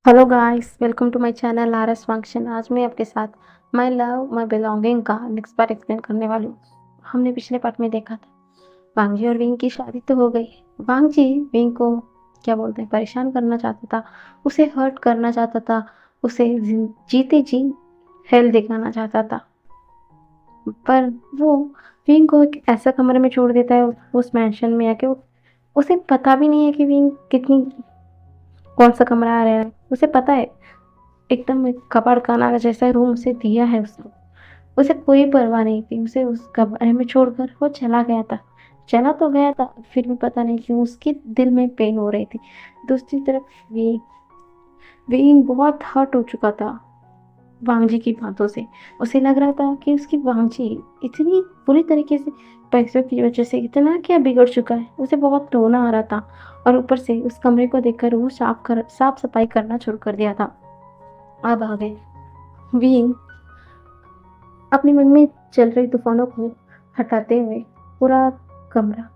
Hello guys, welcome to my channel RS function. आज मैं आपके साथ माय लव माय बिलोंगिंग का नेक्स्ट पार्ट एक्सप्लेन करने वाली हूँ। हमने पिछले पार्ट में देखा था वांगजी और विंग की शादी तो हो गई। वांगजी विंग को क्या बोलते हैं परेशान करना चाहता था, उसे हर्ट करना चाहता था, उसे जीते जी हेल दिखाना चाहता था। पर वो विंग को एक ऐसा कमरे में छोड़ देता है उस मैंशन में आके। उसे पता भी नहीं है कि विंग कितनी कौन सा कमरा आ रहा है। उसे पता है एकदम एक कबाड़ खाना जैसा रूम उसे दिया है उसको। उसे कोई परवाह नहीं थी, उसे उस कमरे में छोड़कर वो चला गया था। चला तो गया था, फिर भी पता नहीं क्यों उसके दिल में पेन हो रही थी। दूसरी तरफ वीन बहुत हर्ट हो चुका था वांगजी की बातों से। उसे लग रहा था कि उसकी वांगजी इतनी बुरी तरीके से पैसों की वजह से इतना क्या बिगड़ चुका है। उसे बहुत रोना आ रहा था और ऊपर से उस कमरे को देखकर वो साफ सफाई करना शुरू कर दिया था। अब आ गए वीन अपने मन में चल रही तूफानों को हटाते हुए पूरा कमरा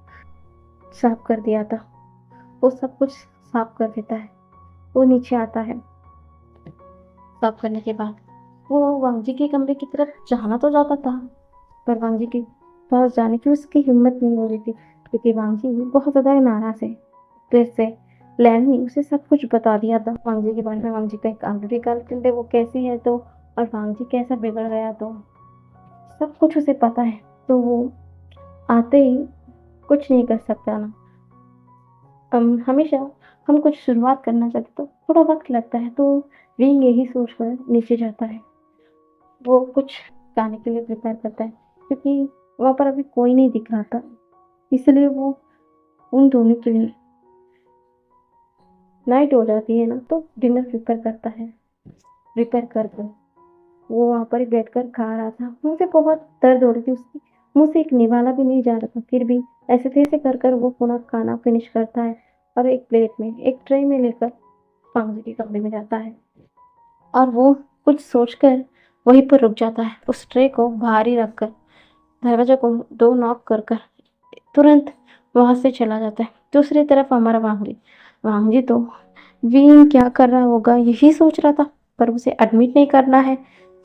साफ कर दिया था। वो सब कुछ साफ कर देता है। वो नीचे आता है। साफ करने के बाद वो वांगजी के कमरे की तरफ जाना तो जाता था, पर वांगजी के पास जाने की उसकी हिम्मत नहीं हो रही थी, क्योंकि वांगजी बहुत ज्यादा नाराज है। फिर से लैन ने उसे सब कुछ बता दिया था वांगजी के बारे में। वांगजी का एक ऑलरेडी गर्लफ्रेंड है, वो कैसी है तो, और वांगजी कैसा बिगड़ गया तो सब कुछ उसे पता है। तो वो आते ही कुछ नहीं कर सकता ना। हमेशा हम कुछ शुरुआत करना चाहते तो थोड़ा वक्त लगता है, तो विंग यही सोचकर नीचे जाता है। वो कुछ गाने के लिए प्रिपेयर करता है, क्योंकि वहां पर अभी कोई नहीं दिख रहा था। इसलिए वो उन दोनों के लिए नाइट हो जाती है ना, तो डिनर प्रिपेयर करता है। प्रिपेयर करके वो वहां पर ही बैठकर खा रहा था। मुझे बहुत दर्द हो रही थी, उसकी मुंह से एक निवाला भी नहीं जा रहा था। फिर भी ऐसे तैसे कर कर वो पूरा खाना फिनिश करता है और एक प्लेट में एक ट्रे में लेकर पांगजी के कमरे में जाता है। और वो कुछ सोचकर वहीं पर रुक जाता है, उस ट्रे को बाहर ही रखकर दरवाजा को दो नॉक कर कर तुरंत वहां से चला जाता है। दूसरी तरफ हमारा वांगजी वांगजी तो वीन क्या कर रहा होगा यही सोच रहा था, पर उसे एडमिट नहीं करना है।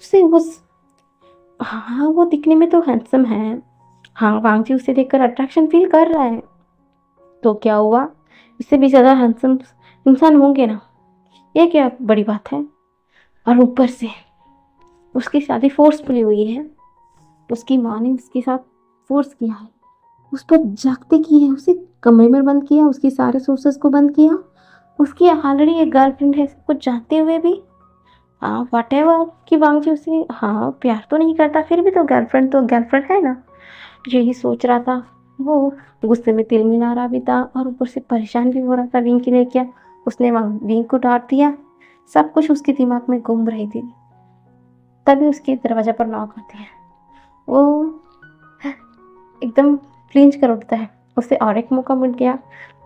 उसे उस हाँ, वो दिखने में तो हैंडसम है। हाँ, वांगजी उसे देखकर अट्रैक्शन फील कर रहा है। तो क्या हुआ, इससे भी ज्यादा हैंडसम इंसान होंगे ना, ये क्या बड़ी बात है। और ऊपर से उसकी शादी फोर्सफुली हुई है। उसकी माँ ने उसके साथ फोर्स किया है, उस पर जागते किए हैं, उसे कमरे में बंद किया, उसकी सारे सोर्सेस को बंद किया। उसकी ऑलरेडी एक गर्लफ्रेंड है, सब कुछ जानते हुए भी। हाँ, वट एवर कि वांगजी उसे हाँ प्यार तो नहीं करता, फिर भी तो गर्लफ्रेंड है ना। यही सोच रहा था वो। गुस्से में तिल मिला रहा भी था और ऊपर से परेशान भी हो रहा था विंग के लिए। क्या उसने विंग को डांट दिया, सब कुछ उसके दिमाग में घूम रही थी। तभी उसके दरवाजा पर नॉक होती है। वो एकदम फ्लिंच कर उठता है। उसे और एक मौका मिल गया,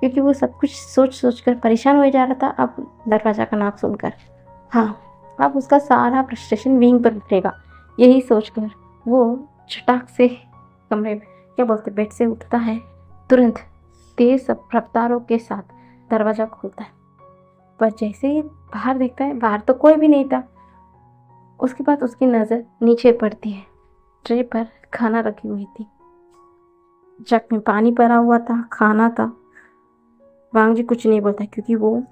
क्योंकि वो सब कुछ सोच सोच कर परेशान हो जा रहा था। अब दरवाजा का नॉक सुनकर हाँ, अब उसका सारा फ्रस्ट्रेशन विंग पर उठेगा, यही सोचकर वो चटाक से कमरे में क्या बोलते बेड से उठता है। तुरंत तेज रफ्तारों के साथ दरवाजा खोलता है, पर जैसे ही बाहर देखता है बाहर तो कोई भी नहीं था। उसके बाद उसकी नज़र नीचे पड़ती है। ट्रे पर खाना रखी हुई थी, जग में पानी भरा हुआ था, खाना था। वांगजी कुछ नहीं बोलता, क्योंकि वो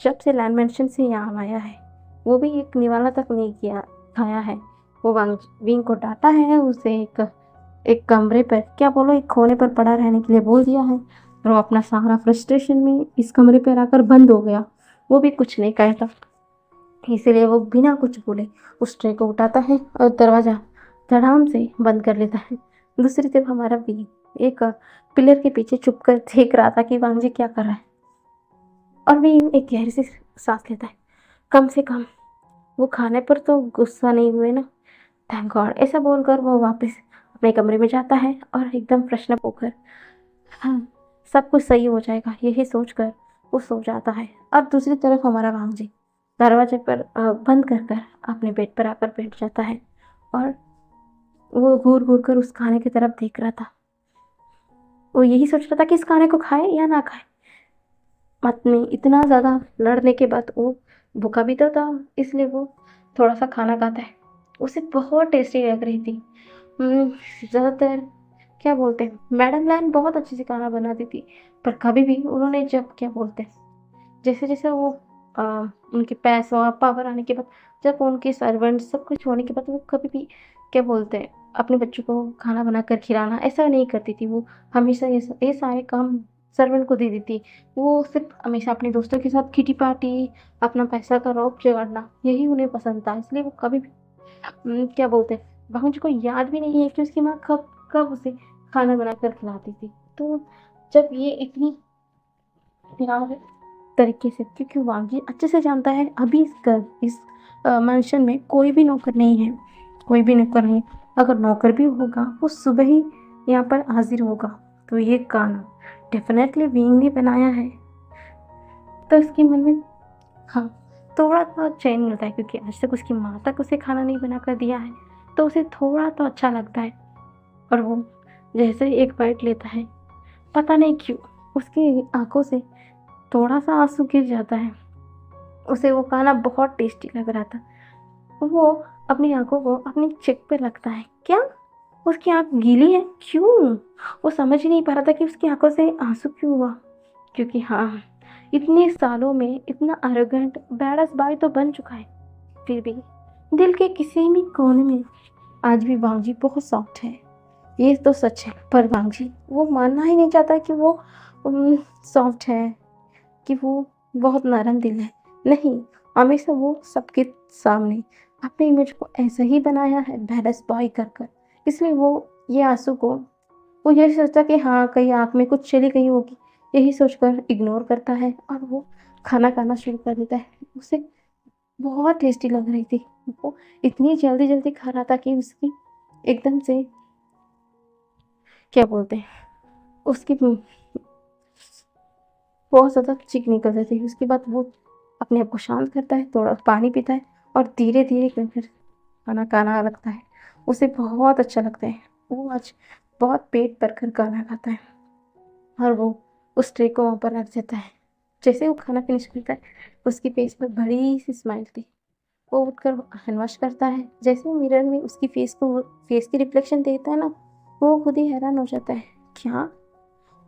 जब से लैंड मेंशन से यहाँ आया है वो भी एक निवाला तक नहीं किया खाया है। वो विंग को डांटा है, उसे एक एक कमरे पर क्या बोलो एक कोने पर पड़ा रहने के लिए बोल दिया है, और वो अपना सारा फ्रस्ट्रेशन में इस कमरे पर आकर बंद हो गया। वो भी कुछ नहीं कहता, इसलिए वो बिना कुछ बोले उस ट्रे को उठाता है और दरवाजा धड़ाम से बंद कर लेता है। दूसरी तरफ हमारा भी एक पिलर के पीछे छुप कर देख रहा था कि वांगजी क्या कर रहा है। और भी एक गहरी सी सांस लेता है। कम से कम वो खाने पर तो गुस्सा नहीं हुए ना, थैंक गॉड। ऐसा बोलकर वो वापस अपने कमरे में जाता है और एकदम फ्रेशन अप होकर हाँ सब कुछ सही हो जाएगा यही सोचकर वो सो जाता है। और दूसरी तरफ हमारा वांगजी दरवाजे पर बंद कर कर अपने बेड पर आकर बैठ जाता है, और वो घूर घूर कर उस खाने की तरफ देख रहा था। वो यही सोच रहा था कि इस खाने को खाए या ना खाए। मत में इतना ज़्यादा लड़ने के बाद वो भूखा भी तो था, इसलिए वो थोड़ा सा खाना खाता है। उसे बहुत टेस्टी लग रही थी। ज़्यादातर क्या बोलते हैं, मैडम लैन बहुत अच्छे से खाना बनाती थी, पर कभी भी उन्होंने जब क्या बोलते हैं, जैसे जैसे वो अ, उनके पैसा पावर आने के बाद, जब उनके सर्वेंट सब कुछ होने के बाद, वो कभी भी क्या बोलते हैं, अपने बच्चों को खाना बनाकर खिलाना ऐसा नहीं करती थी। वो हमेशा ये सारे काम सर्वेंट को दे देती। वो सिर्फ हमेशा अपने दोस्तों के साथ किटी पार्टी, अपना पैसा का रौब जोड़ना, यही उन्हें पसंद था। इसलिए वो कभी भी क्या बोलते हैं, भांज को याद भी नहीं है कि उसकी माँ कब कब उसे खाना बनाकर खिलाती थी। तो जब ये इतनी प्यार तरीके से, क्योंकि वांगी अच्छे से जानता है अभी इस मेंशन में कोई भी नौकर नहीं है, कोई भी नौकर नहीं। अगर नौकर भी होगा वो सुबह ही यहाँ पर हाजिर होगा। तो ये गाना डेफिनेटली विंग ने बनाया है। तो इसके मन में हाँ थोड़ा तो चैन मिलता है, क्योंकि आज तक उसकी माँ तक उसे खाना नहीं बना कर दिया है, तो उसे थोड़ा तो अच्छा लगता है। और वो जैसे ही एक बाइट लेता है, पता नहीं क्यों उसकी आंखों से थोड़ा सा आंसू गिर जाता है। उसे वो खाना बहुत टेस्टी लग रहा था। वो अपनी आंखों को अपनी चिक पे लगता है। क्या उसकी आंख गीली है? क्यों? वो समझ ही नहीं पा रहा था कि उसकी आंखों से आंसू क्यों हुआ। क्योंकि हाँ, इतने सालों में इतना अरोगेंट बैडस बॉय तो बन चुका है, फिर भी दिल के किसी भी कोने में आज भी वांगजी बहुत सॉफ्ट है। ये तो सच है, पर वांगजी वो मानना ही नहीं चाहता कि वो सॉफ्ट है, कि वो बहुत नरम दिल है। नहीं, हमेशा वो सबके सामने अपने इमेज को ऐसा ही बनाया है, बैडस बॉय कर कर। इसलिए वो ये आंसू को वो यही सोचता कि हाँ कहीं आँख में कुछ चली गई होगी, यही सोचकर इग्नोर करता है और वो खाना खाना शुरू कर देता है। उसे बहुत टेस्टी लग रही थी। वो इतनी जल्दी जल्दी खा रहा था कि उसकी एकदम से क्या बोलते हैं, उसकी बहुत ज़्यादा चीख निकल जाती है। उसके बाद वो अपने आप को शांत करता है, थोड़ा पानी पीता है और धीरे धीरे करके खाना खाना लगता है। उसे बहुत अच्छा लगता है। वो आज बहुत पेट भर कर खाना खाता है और वो उस ट्रे को वहाँ पर रख देता है। जैसे वो खाना फिनिश करता है, उसकी फेस पर बड़ी सी स्माइल थी। वो उठकर हैंड वॉश करता है। जैसे वो मिरर में उसकी फेस की रिफ्लेक्शन देखता है ना, वो खुद ही हैरान हो जाता है। क्या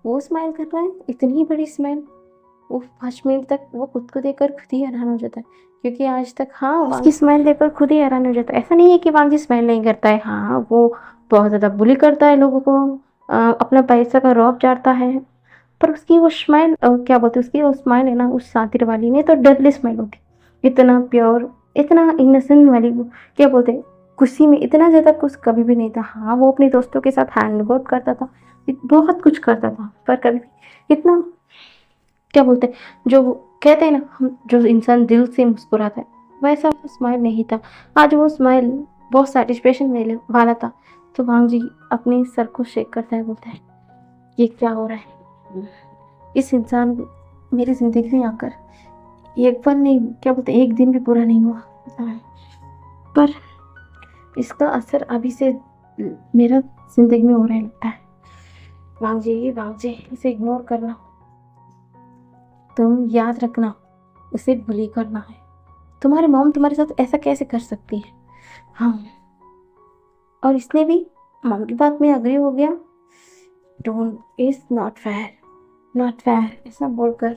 वो स्माइल कर रहा है? इतनी बड़ी स्माइल! वो 5 मिनट तक वो खुद को देखकर खुद ही हैरान हो जाता है, क्योंकि आज तक हाँ उसकी स्माइल देखकर खुद ही हैरान हो जाता है। ऐसा नहीं है कि वांगजी स्माइल नहीं करता है, हाँ वो बहुत ज़्यादा बुली करता है लोगों को, अपना पैसा का रौब चाटता है, पर उसकी वो स्माइल क्या बोलते हैं, उसकी वो स्माइल है ना, उस सातिर वाली में तो डरली स्माइल होती, इतना प्योर, इतना इनोसेंट वाली। वो क्या बोलते हैं, खुशी में इतना ज़्यादा कुछ कभी भी नहीं था। हाँ वो अपने दोस्तों के साथ हैंग आउट करता था, बहुत कुछ करता था, पर कभी भी इतना क्या बोलते हैं, जो कहते हैं ना, हम जो इंसान दिल से मुस्कुराता है, वैसा वो स्माइल नहीं था। आज वो स्माइल बहुत सेटिस्फेक्शन वाला था। तो वांगजी अपने सर को शेक करता है, बोलता है ये क्या हो रहा है? इस इंसान को मेरी जिंदगी में आकर एक पल नहीं, क्या बोलते हैं, एक दिन भी पूरा नहीं हुआ, पर इसका असर अभी से मेरा जिंदगी में हो रहा लगता है। वांगजी वांगजी इसे इग्नोर करना, तुम याद रखना, उसे बुली करना है। तुम्हारी मॉम तुम्हारे साथ ऐसा कैसे कर सकती है? हाँ, और इसने भी मॉम की बात में अग्री हो गया। Don't is not fair, not fair ऐसा बोलकर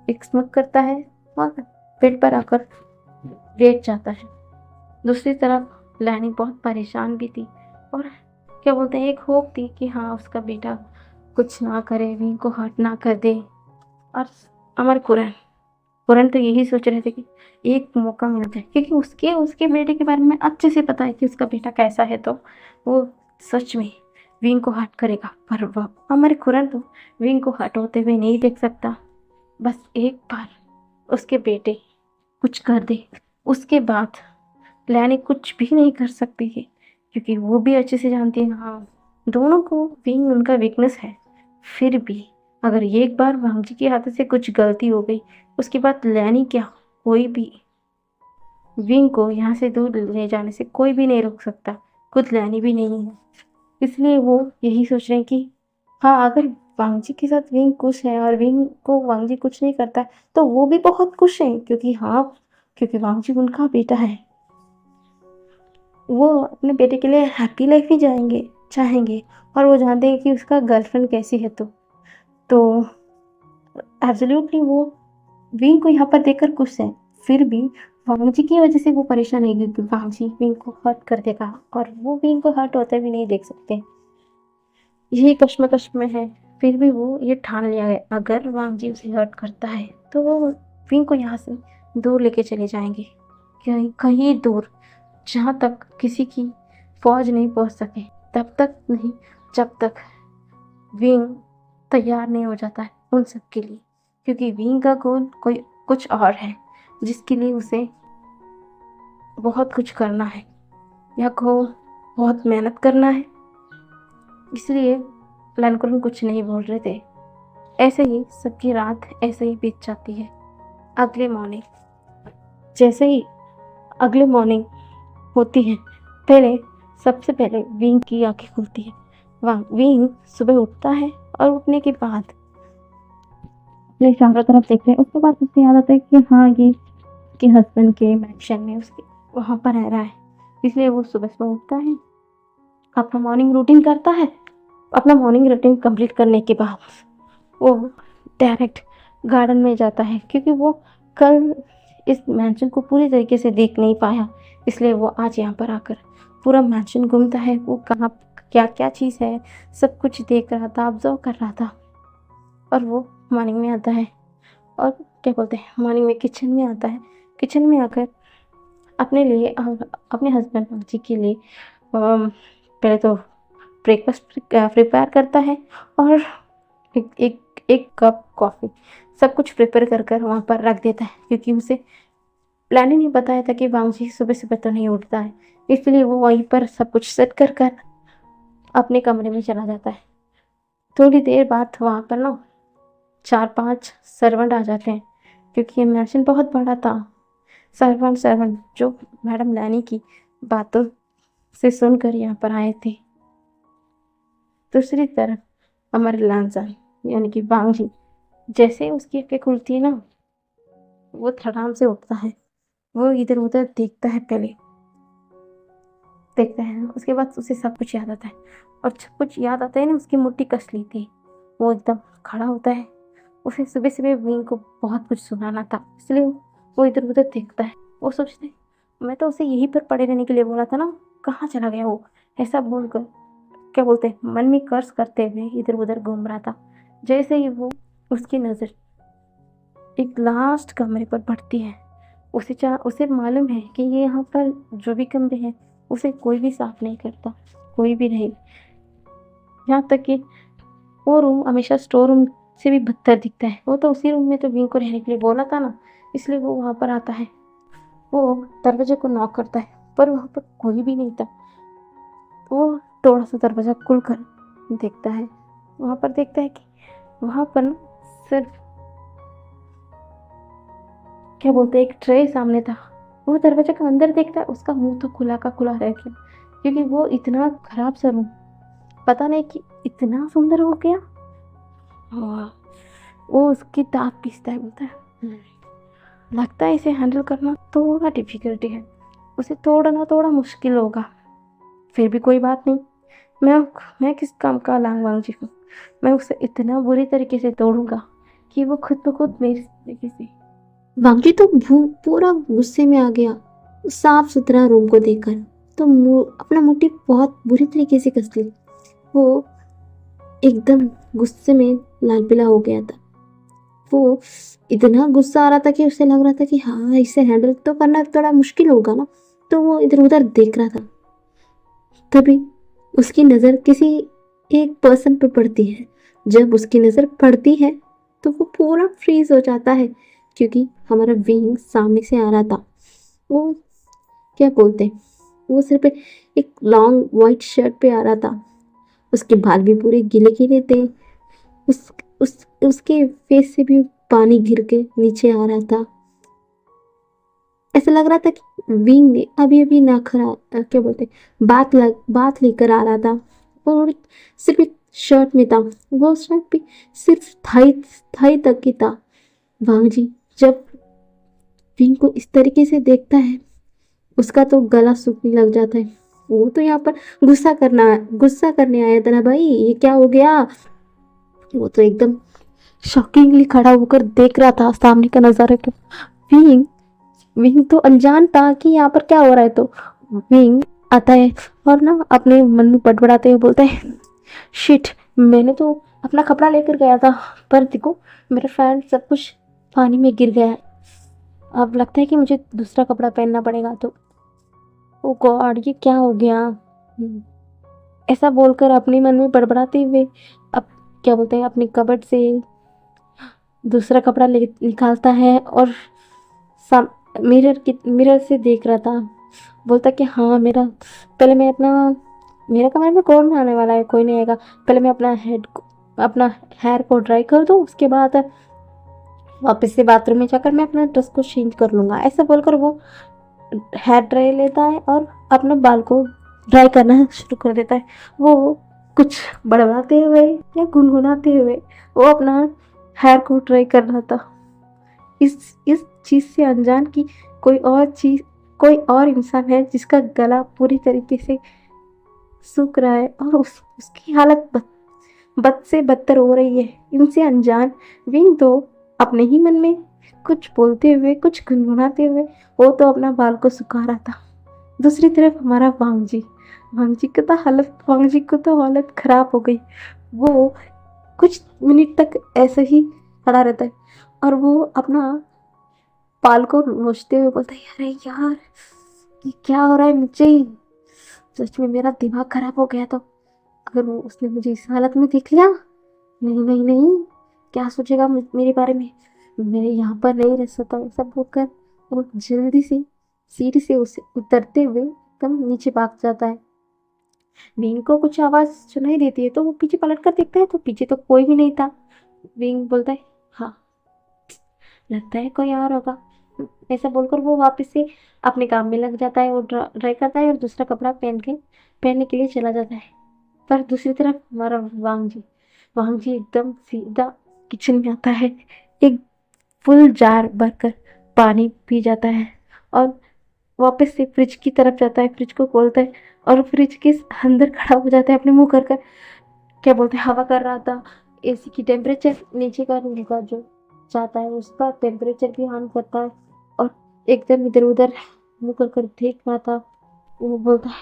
एक स्मक करता है और बेड पर आकर लेट जाता है। दूसरी तरफ लैनी बहुत परेशान भी थी और क्या बोलते हैं, एक होप थी कि हाँ उसका बेटा कुछ ना करे, विंग को हर्ट ना कर दे। और हमारे कुरन तो यही सोच रहे थे कि एक मौका मिल जाए, क्योंकि उसके उसके बेटे के बारे में अच्छे से पता है कि उसका बेटा कैसा है, तो वो सच में विंग को हर्ट करेगा। पर वह हमारे कुरन तो विंग को हर्ट होते हुए नहीं देख सकता। बस एक बार उसके बेटे कुछ कर दे, उसके बाद लैनी कुछ भी नहीं कर सकती है, क्योंकि वो भी अच्छे से जानती है हाँ दोनों को विंग उनका वीकनेस है। फिर भी अगर एक बार वांगजी के हाथ से कुछ गलती हो गई, उसके बाद लैनी क्या, कोई भी विंग को यहाँ से दूर ले जाने से कोई भी नहीं रोक सकता, खुद लैनी भी नहीं है। इसलिए वो यही सोच रहे हैं कि हाँ अगर वांगजी के साथ विंग खुश है और विंग को वांगजी कुछ नहीं करता है तो वो भी बहुत खुश है, क्योंकि हाँ, क्योंकि वांगजी उनका बेटा है। वो अपने बेटे के लिए हैप्पी लाइफ ही जाएंगे चाहेंगे, और वो जानते हैं कि उसका गर्लफ्रेंड कैसी है। तो एब्सोल्युटली वो विंग को यहाँ पर देखकर खुश है। फिर भी वांगजी की वजह से वो परेशान है, क्योंकि वांगजी विंग को हर्ट कर देगा और वो विंग को हर्ट होते भी नहीं देख सकते। यही कश्मकश में है। फिर भी वो ये ठान लिया है, अगर वांगजी उसे हर्ट करता है तो वो विंग को यहाँ से दूर लेके चले जाएंगे, कहीं कहीं दूर, जहाँ तक किसी की फौज नहीं पहुँच सके। तब तक नहीं जब तक विंग तैयार नहीं हो जाता है उन सब के लिए, क्योंकि विंग का गोल कोई कुछ और है, जिसके लिए उसे बहुत कुछ करना है या को बहुत मेहनत करना है। इसलिए लनकुलन कुछ नहीं बोल रहे थे। ऐसे ही सबकी रात ऐसे ही बीत जाती है। अगले मॉर्निंग जैसे ही अगले मॉर्निंग होती है, सबसे पहले विंग की आंखें खुलती है। विंग सुबह उठता है और उठने के बाद अपने चारों तरफ देखते हैं। उसके बाद उसे याद आता है कि हाँ, ये उसके हस्बैंड के मैंशन में उसके वहाँ पर रह रहा है। इसलिए वो सुबह सुबह उठता है, अपना मॉर्निंग रूटीन करता है। अपना मॉर्निंग रूटीन कंप्लीट करने के बाद वो डायरेक्ट गार्डन में जाता है, क्योंकि वो कल इस मैंशन को पूरी तरीके से देख नहीं पाया। इसलिए वो आज यहाँ पर आकर पूरा मैंशन घूमता है। वो कहाँ क्या क्या चीज़ है सब कुछ देख रहा था, ऑब्जर्व कर रहा था। और वो मॉर्निंग में आता है और क्या बोलते हैं, मॉर्निंग में किचन में आता है। किचन में आकर अपने लिए अपने हस्बैंड जी के लिए पहले तो ब्रेकफास्ट प्रिपेयर करता है और एक कप कॉफ़ी सब कुछ प्रिपेयर कर कर वहाँ पर रख देता है, क्योंकि उसे प्लान ही नहीं बताया था कि वांगजी सुबह सुबह तो नहीं उठता है। इसलिए वो वहीं पर सब कुछ सेट कर कर अपने कमरे में चला जाता है। थोड़ी देर बाद वहाँ पर ना 4-5 सर्वेंट आ जाते हैं, क्योंकि ये मैंशन बहुत बड़ा था। सर्वेंट जो मैडम लैनी की बातों से सुनकर यहाँ पर आए थे। दूसरी तरफ अमर लांजा यानी कि वांगजी, जैसे ही उसकी आंखें खुलती है ना, वो धड़ाम से उठता है। वो इधर उधर देखता है, पहले देखता है, उसके बाद उसे सब कुछ याद आता है। और सब कुछ याद आता है ना, उसकी मुट्ठी कस ली थी। वो एकदम खड़ा होता है। उसे सुबह सुबह विंग को बहुत कुछ सुनाना था, इसलिए वो इधर उधर देखता है। वो सोचते हैं, मैं तो उसे यहीं पर पड़े रहने के लिए बोला था ना, कहाँ चला गया वो। ऐसा बोलकर क्या बोलते हैं, मन में कर्ज करते हुए इधर उधर घूम रहा था। जैसे ही वो उसकी नज़र एक लास्ट कमरे पर पड़ती है, उसे मालूम है कि ये यहाँ पर जो भी कमरे हैं उसे कोई भी साफ नहीं करता, कोई भी नहीं। यहाँ तक कि वो रूम हमेशा स्टोर रूम से भी बदतर दिखता है। वो तो उसी रूम में तो विंग को रहने के लिए बोला था ना, इसलिए वो वहाँ पर आता है। वो दरवाजे को नॉक करता है, पर वहाँ पर कोई भी नहीं था। वो थोड़ा सा दरवाज़ा खुलकर देखता है। वहाँ पर देखता है कि वहाँ पर ना सिर्फ क्या बोलते हैं, एक ट्रे सामने था। वो दरवाजे का अंदर देखता है, उसका मुंह तो खुला का खुला रह गया, क्योंकि वो इतना खराब सा रूम, पता नहीं कि इतना सुंदर हो गया। वो उसकी दांत पीसता है, बोलता है लगता है इसे हैंडल करना थोड़ा डिफिकल्टी है, उसे तोड़ना थोड़ा मुश्किल होगा। फिर भी कोई बात नहीं, मैं किस काम का लांग वांगजी हूँ। मैं उसे इतना बुरी तरीके से तोड़ूंगा कि वो खुद ब खुद मेरी तरीके से। वांगजी तो पूरा गुस्से में आ गया साफ सुथरा रूम को देखकर। तो अपना मुट्ठी बहुत बुरी तरीके से कस ली। वो एकदम गुस्से में लाल पीला हो गया था। वो इतना गुस्सा आ रहा था कि उसे लग रहा था कि हाँ, इसे हैंडल तो करना थोड़ा मुश्किल होगा ना। तो वो इधर उधर देख रहा था। तभी उसकी नज़र किसी एक पर्सन पर पड़ती है। जब उसकी नज़र पड़ती है तो वो पूरा फ्रीज हो जाता है, क्योंकि हमारा विंग सामने से आ रहा था। वो क्या बोलते हैं, वो सिर्फ एक लॉन्ग वाइट शर्ट पे आ रहा था। उसके बाल भी पूरे गीले गीले थे। उसके फेस से भी पानी गिर के नीचे आ रहा था। ऐसा लग रहा था कि विंग ने अभी अभी नाखरा क्या बोलते बात लेकर आ रहा था, और सिर्फ एक शर्ट में था। वो शर्ट भी सिर्फ थाई थाई तक की था। वांग जी जब विंग को इस तरीके से देखता है उसका तो गला सूखने लग जाता है। वो तो यहाँ पर गुस्सा करने आया था ना भाई, ये क्या हो गया। वो तो एकदम शॉकिंगली खड़ा होकर देख रहा था सामने का नजारा को। विंग विंग तो अनजान था कि यहाँ पर क्या हो रहा है। तो विंग आता है और ना अपने मन में बड़बड़ाते हुए बोलता है, शिट, मैंने तो अपना कपड़ा लेकर गया था पर देखो मेरा फैन सब कुछ पानी में गिर गया है। अब लगता है कि मुझे दूसरा कपड़ा पहनना पड़ेगा। तो ओ गॉड, ये क्या हो गया। ऐसा बोलकर अपने मन में बड़बड़ाते हुए अब क्या बोलते हैं अपनी कबर्ड से दूसरा कपड़ा निकालता है और मिरर से देख रहा था। बोलता कि हाँ मेरा पहले मैं अपना मेरे कमरे में कौन आने वाला है, कोई नहीं आएगा। पहले मैं अपना हेयर को ड्राई कर दूँ, उसके बाद वापस से बाथरूम में जाकर मैं अपना ड्रेस को चेंज कर लूँगा। ऐसा बोलकर वो हेयर ड्राई लेता है और अपने बाल को ड्राई करना शुरू कर देता है। वो कुछ बड़बड़ाते हुए या गुनगुनाते हुए वो अपना हेयर को ड्राई कर रहा था। इस चीज़ से अनजान की कोई और इंसान है जिसका गला पूरी तरीके से सूख रहा है और उसकी हालत बद से बदतर हो रही है। इनसे अनजान विंग तो अपने ही मन में कुछ बोलते हुए कुछ गुनगुनाते हुए वो तो अपना बाल को सुखा रहा था। दूसरी तरफ हमारा वांग जी को तो हालत खराब हो गई। वो कुछ मिनट तक ऐसे ही खड़ा रहता है और वो अपना बाल को नोचते हुए बोलता है, अरे यार ये क्या हो रहा है मुझे। सच में मेरा दिमाग खराब हो गया। तो अगर उसने मुझे इस हालत में देख लिया, नहीं नहीं नहीं, क्या सोचेगा मेरे बारे में, मैं यहाँ पर नहीं रह सकता। सब बोलकर वो जल्दी से सीढ़ी से उसे उतरते हुए एकदम नीचे भाग जाता है। विंग को कुछ आवाज सुनाई देती है तो वो पीछे पलट कर देखता है तो पीछे तो कोई भी नहीं था। विंग बोलता है, हाँ लगता है कोई और होगा। ऐसा बोलकर वो वापस से अपने काम में लग जाता है और ड्राई करता है और दूसरा कपड़ा पहनने के लिए चला जाता है। पर दूसरी तरफ हमारा वांग जी एकदम सीधा किचन में आता है, एक फुल जार भरकर पानी पी जाता है और वापस से फ्रिज की तरफ जाता है, फ्रिज को खोलता है और फ्रिज के अंदर खड़ा हो जाता है अपने मुंह कर क्या बोलते हैं हवा कर रहा था। एसी की टेम्परेचर नीचे का जो जाता है उसका टेम्परेचर भी ऑन करता है और एकदम इधर उधर मुंह कर देख रहा था। वो बोलता है,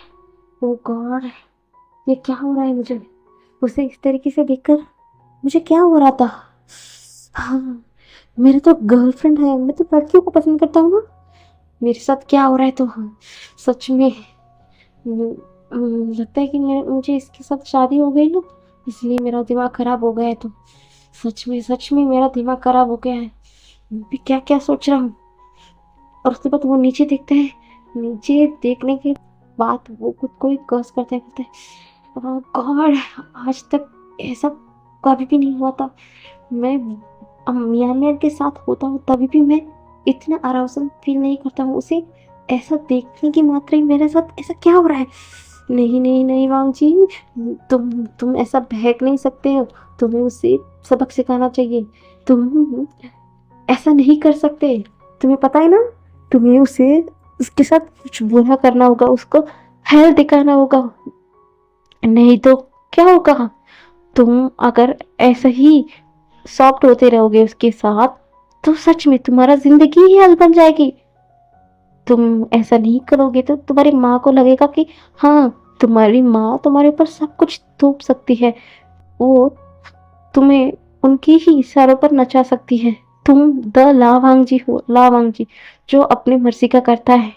ओ गॉड, ये क्या हो रहा है मुझे। उसे इस तरीके से देखकर मुझे क्या हो रहा था। हाँ, मेरा तो गर्लफ्रेंड है, मैं तो लड़कियों को पसंद करता हूँ ना, मेरे साथ क्या हो रहा है। तो हाँ, सच में लगता है कि मुझे इसके साथ शादी हो गई ना, इसलिए मेरा दिमाग खराब हो गया है। तो सच में मेरा दिमाग खराब हो गया है, मैं भी क्या क्या सोच रहा हूँ। और उसके बाद वो नीचे देखते हैं, नीचे देखने के बाद वो खुद को ही कर्स करते हैं, गॉड, आज तक ऐसा कभी भी नहीं हुआ था। मैं म्यांमार के साथ होता हूँ तभी भी मैं इतना अराउजल फील नहीं करता हूँ। उसे ऐसा देखने की मात्रा ही मेरे साथ ऐसा क्या हो रहा है। नहीं नहीं नहीं वांग जी, तुम ऐसा बहक नहीं सकते हो, तुम्हें उसे सबक सिखाना चाहिए। तुम ऐसा नहीं कर सकते, तुम्हें पता है ना, तुम्हें उसे उसके साथ कुछ बुरा करना होगा, उसको हेल दिखाना होगा, नहीं तो क्या होगा। तुम अगर ऐसा ही सॉफ्ट होते रहोगे उसके साथ तो सच में तुम्हारा जिंदगी ही हल बन जाएगी। तुम ऐसा नहीं करोगे तो तुम्हारी माँ को लगेगा कि हाँ, तुम्हारी माँ तुम्हारे ऊपर सब कुछ थोप सकती है, वो तुम्हें उनकी ही इशारों पर नचा सकती है। तुम द लावांगजी हो, लावांगजी जो अपनी मर्जी का करता है।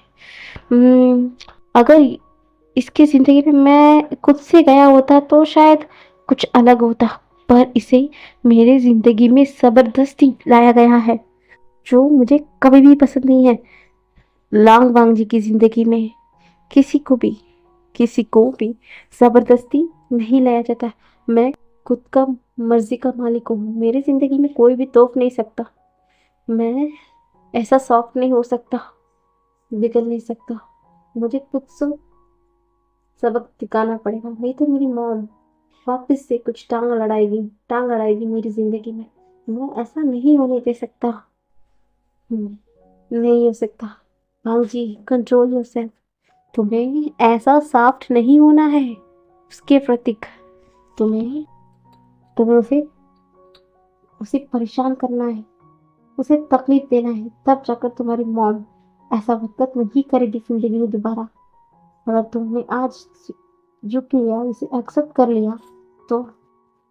अगर इसकी जिंदगी में मैं खुद से गया होता तो शायद कुछ अलग होता, पर इसे मेरी जिंदगी में जबरदस्ती लाया गया है जो मुझे कभी भी पसंद नहीं है। लांग वांग जी की जिंदगी में किसी को भी किसी को भी जबरदस्ती नहीं लाया जाता। मैं खुद का मर्जी का मालिक हूँ, मेरी जिंदगी में कोई भी तोप नहीं सकता। मैं ऐसा सॉफ्ट नहीं हो सकता, बिगड़ नहीं सकता। मुझे खुद से सबक सिखाना पड़ेगा, नहीं तो मेरी मॉम वापस से कुछ टांग अड़ाएगी मेरी जिंदगी में। मैं ऐसा नहीं होने दे सकता। नहीं हो सकता। भाव जी, कंट्रोल योरसेल्फ। तुम्हें ऐसा सॉफ्ट नहीं होना है उसके प्रति। तुम्हें तुम्हें उसे परेशान करना है, उसे तकलीफ देना है, तब जाकर तुम्हारी मॉम ऐसा हरकत नहीं करेगी जिंदगी में दोबारा। अगर तुमने आज झुक लिया, इसे एक्सेप्ट कर लिया, तो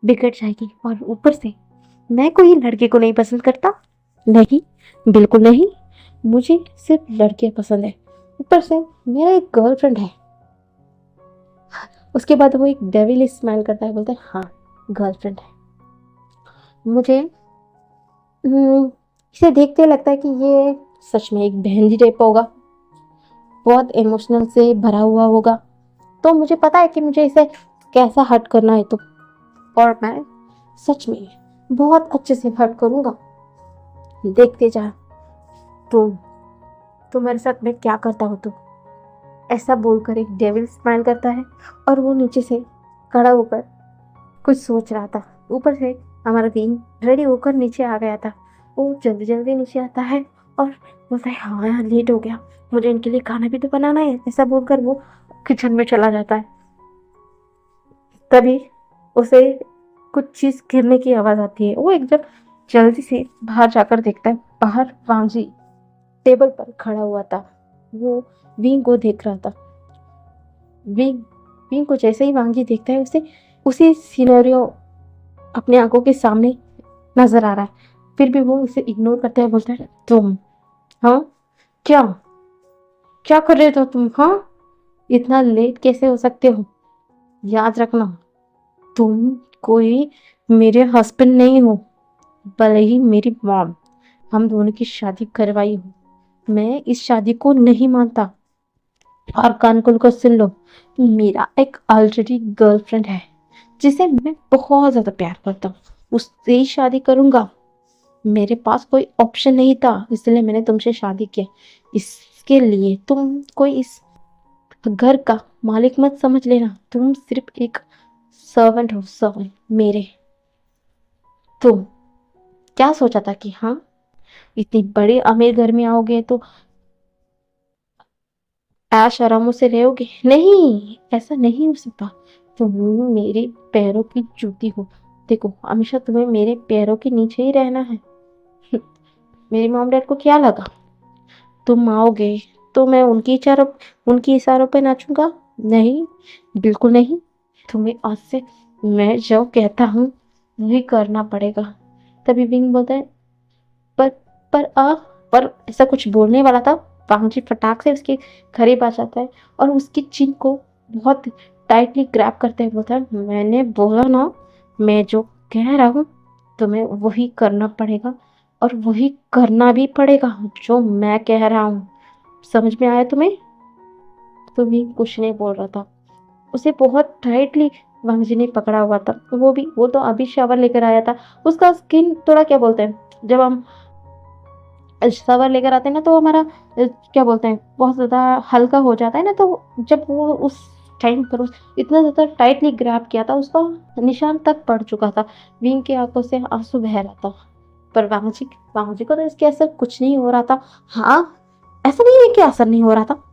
बिगड़ जाएगी। और ऊपर से मैं कोई लड़के को नहीं पसंद करता, नहीं, बिल्कुल नहीं। मुझे सिर्फ लड़के पसंद है। ऊपर से मेरा एक गर्लफ्रेंड है। उसके बाद वो एक डेविल स्माइल करता है, बोलता है हाँ, गर्लफ्रेंड है। मुझे इसे देखते लगता है कि ये सच में एक बहन जी टाइप होगा, बहुत इमोशनल से भरा हुआ होगा। तो मुझे पता है कि मुझे इसे कैसा हर्ट करना है, तो और मैं सच में बहुत अच्छे से हर्ट करूंगा। देखते जा तो मेरे साथ मैं क्या करता हूँ। तो ऐसा बोलकर एक डेविल स्माइल करता है और वो नीचे से खड़ा होकर कुछ सोच रहा था। ऊपर से हमारा विंग रेडी होकर नीचे आ गया था। वो जल्दी जल्दी नीचे आता है और बोलता है हाँ यार, लेट हो गया, मुझे इनके लिए खाना भी तो बनाना है। ऐसा बोलकर वो किचन में चला जाता है। तभी उसे कुछ चीज गिरने की आवाज आती है। वो एकदम जल्दी से बाहर जाकर देखता है। बाहर वांजी टेबल पर खड़ा हुआ था। वो विंग को देख रहा था। विंग विंग को जैसे ही वांगी देखता है, उसे उसी सिनेरियो अपने आंखों के सामने नजर आ रहा है। फिर भी वो उसे इग्नोर करते हुए बोलता है तुम, हाँ, क्या क्या कर रहे हो तुम, हाँ, इतना लेट कैसे हो सकते हो। याद रखना, तुम कोई मेरे हस्बैंड नहीं हो, भले ही मेरी मॉम हम दोनों की शादी करवाई हो। मैं इस शादी को नहीं मानता। और कान खोल कर सुन लो, मेरा एक ऑलरेडी गर्लफ्रेंड है जिसे मैं बहुत ज्यादा प्यार करता हूँ, उससे ही शादी करूंगा। मेरे पास कोई ऑप्शन नहीं था, इसलिए मैंने तुमसे शादी किया। इसके लिए तुम कोई इस घर का मालिक मत समझ लेना। तुम सिर्फ एक सर्वेंट हो, सर्वेंट मेरे। तुम क्या सोचा था कि हाँ, इतनी बड़े अमीर घर में आओगे तो ऐश आरामों से रहोगे? नहीं, ऐसा नहीं हो सकता। तुम मेरे पैरों की जूती हो। देखो, हमेशा तुम्हें मेरे पैरों के नीचे ही रहना है। मेरी मॉम डैड को क्या लगा तुम आओगे तो मैं उनकी इशारों पे नाचूंगा? नहीं, बिल्कुल नहीं। तुम्हें आज से मैं जो कहता हूँ वही करना पड़ेगा। तभी विंग बोलता है पर पर आ पर ऐसा कुछ बोलने वाला था। पांगजी फटाक से उसके करीब आ जाता है और उसकी चिन को बहुत टाइटली ग्रैब करते हुए बोलता है मैंने बोला ना, मैं जो कह रहा हूँ तुम्हें वही करना पड़ेगा, और वही करना भी पड़ेगा जो मैं कह रहा हूँ। समझ में आया तुम्हें? तो भी कुछ नहीं बोल रहा था। उसे बहुत टाइटली वांगजी ने पकड़ा हुआ था। वो तो अभी शावर लेकर आया था। उसका स्किन थोड़ा, क्या बोलते हैं, जब हम शावर लेकर आते हैं ना, तो हमारा क्या बोलते हैं, बहुत ज्यादा हल्का हो जाता है ना। तो जब वो उस टाइम पर इतना ज्यादा टाइटली ग्रैब किया था, उसका निशान तक पड़ चुका था। विंग की आंखों से आंसू बह रहा था। पर वांगजी को तो इसके असर कुछ नहीं हो रहा था। हाँ, ऐसा नहीं है कि असर नहीं हो रहा था।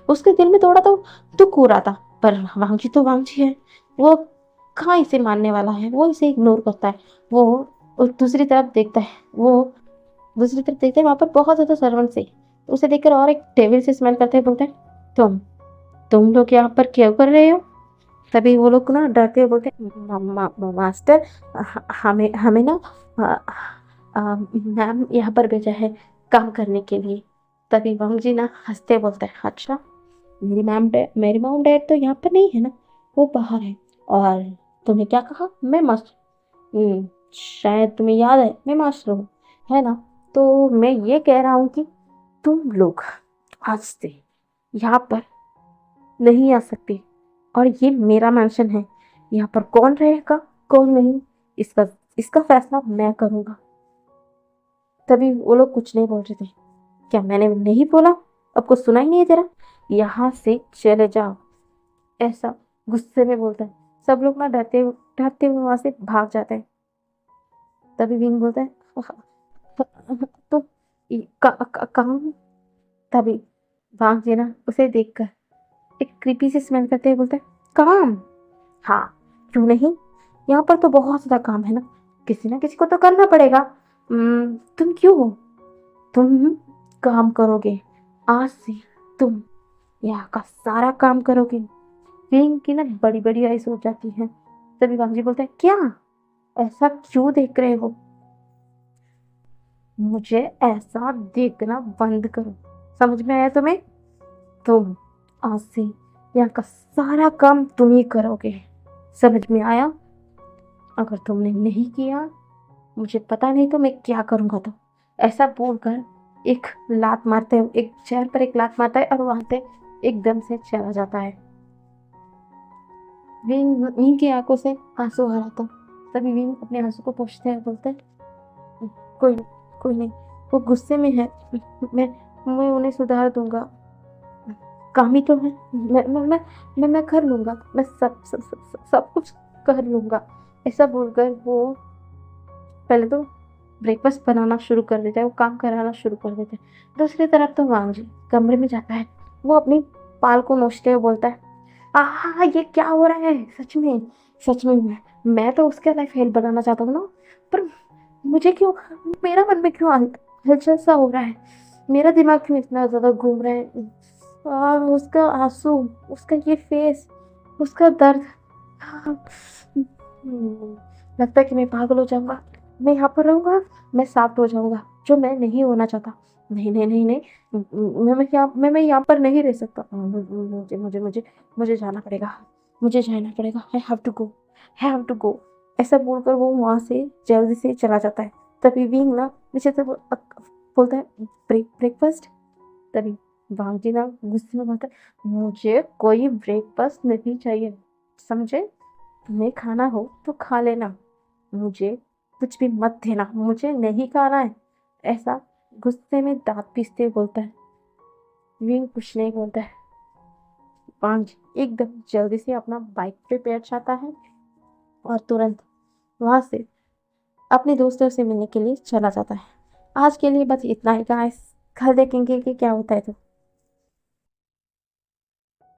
उसके दिल में थोड़ा तो दुख हो रहा था। पर वांगजी तो वांगजी है, वो कहाँ इसे मानने वाला है। वो इसे इग्नोर करता है। वो दूसरी तरफ देखता है। वहां पर बहुत ज्यादा सर्वेंट से उसे देखकर और एक टेबल से स्मेल करते हुए बोलते हैं तुम लोग यहाँ पर क्या कर रहे हो? तभी वो लोग ना डरते हुए बोलते हैं मास्टर, हमें हमें ना मैम यहाँ पर भेजा है काम करने के लिए। तभी वंग जी ना हंसते बोलते हैं अच्छा, मेरी मॉम डैड तो यहाँ पर नहीं है ना, वो बाहर है। और तुमने क्या कहा? मैं मास्टर, शायद तुम्हें याद है मैं मास्टर हूँ, है ना? तो मैं ये कह रहा हूँ कि तुम लोग आज से यहाँ पर नहीं आ सकते, और ये मेरा मैंशन है। यहाँ पर कौन रहेगा कौन नहीं, इसका इसका फैसला मैं करूंगा। तभी वो लोग कुछ नहीं बोल रहे थे। क्या मैंने नहीं बोला? आपको सुना ही नहीं दे रहा? यहाँ से चले जाओ, ऐसा गुस्से में बोलता है। सब लोग ना डरते डरते हुए वहां से भाग जाते हैं। तभी विंग बोलता है तो काम। तभी वांग जी ना उसे देखकर एक क्रीपी सी स्मेल करते हुए बोलता है, काम? हाँ, क्यों नहीं, यहाँ पर तो बहुत ज्यादा काम है ना, किसी ना किसी को तो करना पड़ेगा। तुम क्यों हो? तुम काम करोगे, आज से तुम यहाँ का सारा काम करोगे। विंग की ना बड़ी बड़ी आईज हो जाती हैं। तभी वांग जी बोलता है, क्या? ऐसा क्यों देख रहे हो? मुझे ऐसा देखना बंद करो, समझ में आया तुम्हें? तुम आज से यहाँ का सारा काम तुम ही करोगे, समझ में आया? अगर तुमने नहीं किया, मुझे पता नहीं तो मैं क्या करूंगा। तो ऐसा बोलकर एक लात मारते हुए एक चेयर पर एक लात मारता है और वहां से एकदम से चला जाता है। विंग विंग की आंखों से आंसू आ रहा था। तभी विंग अपने आंसू को पोंछते हुए बोलते हैं, कोई कोई नहीं, वो गुस्से में है, मैं मैं उन्हें सुधार दूंगा। काम ही तो है, मैं कर लूंगा, मैं सब कुछ कर लूंगा। ऐसा बोलकर वो पहले तो ब्रेकफास्ट बनाना शुरू कर देता है, वो काम कराना शुरू कर देता है। दूसरी तरफ तो वांग जी कमरे में जाता है, वो अपनी पाल को नोचते हुए बोलता है, आहा ये क्या हो रहा है? सच में मैं तो उसके लाइफ हेल्प बनाना चाहता हूँ ना, पर मुझे क्यों, मेरा मन में क्यों हलचल सा हो रहा है, मेरा दिमाग क्यों इतना ज्यादा घूम रहा है? उसका आंसू, उसका ये फेस, उसका दर्द, लगता है कि मैं पागल हो जाऊंगा। मैं यहाँ पर रहूंगा, मैं सॉफ्ट हो जाऊंगा, जो मैं नहीं होना चाहता। नहीं नहीं नहीं नहीं, मैं यहाँ पर नहीं रह सकता। मुझे मुझे मुझे मुझे जाना पड़ेगा, मुझे जाना पड़ेगा, I have to go, I have to go. ऐसा बोलकर वो वहां से जल्दी से चला जाता है। तभी विंग ना नीचे से बोलता है, ब्रेकफास्ट। तभी वांग जी ना गुस्से में बोलता है, मुझे कोई ब्रेकफास्ट नहीं चाहिए, समझे? तुम्हें खाना हो तो खा लेना, मुझे कुछ भी मत देना, मुझे नहीं खाना है। ऐसा गुस्से में दांत पीसते हुए बोलता है। विंग कुछ नहीं बोलता है। वांग एकदम जल्दी से अपना बाइक पे बैठ जाता है और तुरंत वहां से अपने दोस्तों से मिलने के लिए चला जाता है। आज के लिए बस इतना ही गाइस, कल देखेंगे कि क्या होता है। तो